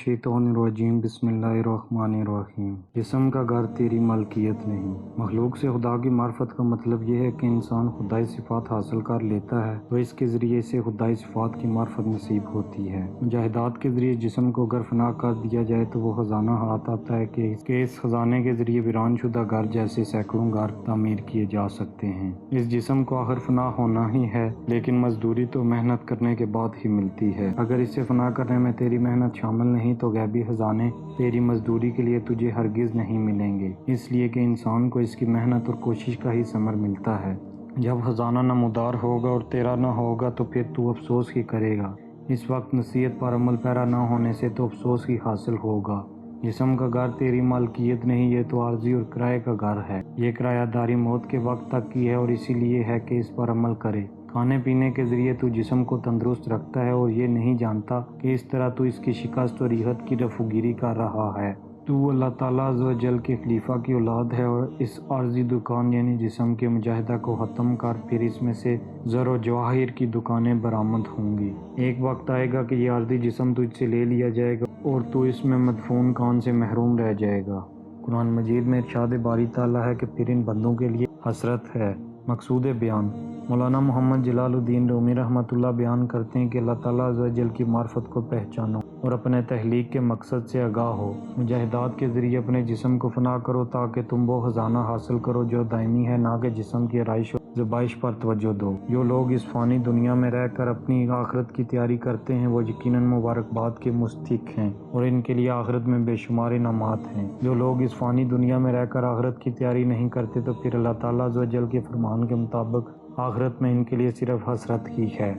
الشیطان الرجیم بسم اللہ الرحمن الرحیم۔ جسم کا گھر تیری ملکیت نہیں۔ مخلوق سے خدا کی معرفت کا مطلب یہ ہے کہ انسان خدائی صفات حاصل کر لیتا ہے تو اس کے ذریعے سے خدائی صفات کی معرفت نصیب ہوتی ہے۔ مجاہدات کے ذریعے جسم کو اگر فنا کر دیا جائے تو وہ خزانہ ہاتھ آتا ہے کہ اس خزانے کے ذریعے ویران شدہ گھر جیسے سینکڑوں گھر تعمیر کیے جا سکتے ہیں۔ اس جسم کو آخر فنا ہونا ہی ہے، لیکن مزدوری تو محنت کرنے کے بعد ہی ملتی ہے۔ اگر اسے فنا کرنے میں تیری محنت شامل نہیں تو غیبی خزانے تیری مزدوری کے لیے تجھے ہرگز نہیں ملیں گے، اس لیے کہ انسان کو اس کی محنت اور کوشش کا ہی ثمر ملتا ہے۔ جب خزانہ نمودار ہوگا اور تیرا نہ ہوگا تو پھر تو افسوس ہی کرے گا۔ اس وقت نصیحت پر عمل پیرا نہ ہونے سے تو افسوس ہی حاصل ہوگا۔ جسم کا گھر تیری مالکیت نہیں، یہ تو عارضی اور کرائے کا گھر ہے۔ یہ کرایہ داری موت کے وقت تک کی ہے اور اسی لیے ہے کہ اس پر عمل کرے۔ کھانے پینے کے ذریعے تو جسم کو تندرست رکھتا ہے اور یہ نہیں جانتا کہ اس طرح تو اس کی شکست اور ریحت کی رفوگیری کر رہا ہے۔ تو اللہ تعالیٰ عز و جل کے خلیفہ کی اولاد ہے اور اس عارضی دکان یعنی جسم کے مجاہدہ کو ختم کر پھر اس میں سے زر و جواہر کی دکانیں برآمد ہوں گی۔ ایک وقت آئے گا کہ یہ عارضی جسم تجھ سے لے لیا جائے گا اور تو اس میں مدفون کان سے محروم رہ جائے گا۔ قرآن مجید میں ارشاد باری تعالیٰ ہے کہ پھر ان بندوں کے لیے حسرت ہے۔ مقصود بیان مولانا محمد جلال الدین رومی رحمۃ اللہ بیان کرتے ہیں کہ اللہ تعالیٰ عز و جل کی معرفت کو پہچانو اور اپنے تخلیق کے مقصد سے آگاہ ہو۔ مجاہدات کے ذریعے اپنے جسم کو فنا کرو تاکہ تم وہ خزانہ حاصل کرو جو دائمی ہے، نہ کہ جسم کی آرائش و زبائش پر توجہ دو۔ جو لوگ اس فانی دنیا میں رہ کر اپنی آخرت کی تیاری کرتے ہیں وہ یقیناً مبارکباد کے مستحق ہیں اور ان کے لیے آخرت میں بے شمار انعامات ہیں۔ جو لوگ اس فانی دنیا میں رہ کر آخرت کی تیاری نہیں کرتے تو پھر اللہ تعالیٰ عز و جل کے فرمان کے مطابق آخرت میں ان کے لیے صرف حسرت ہی ہے۔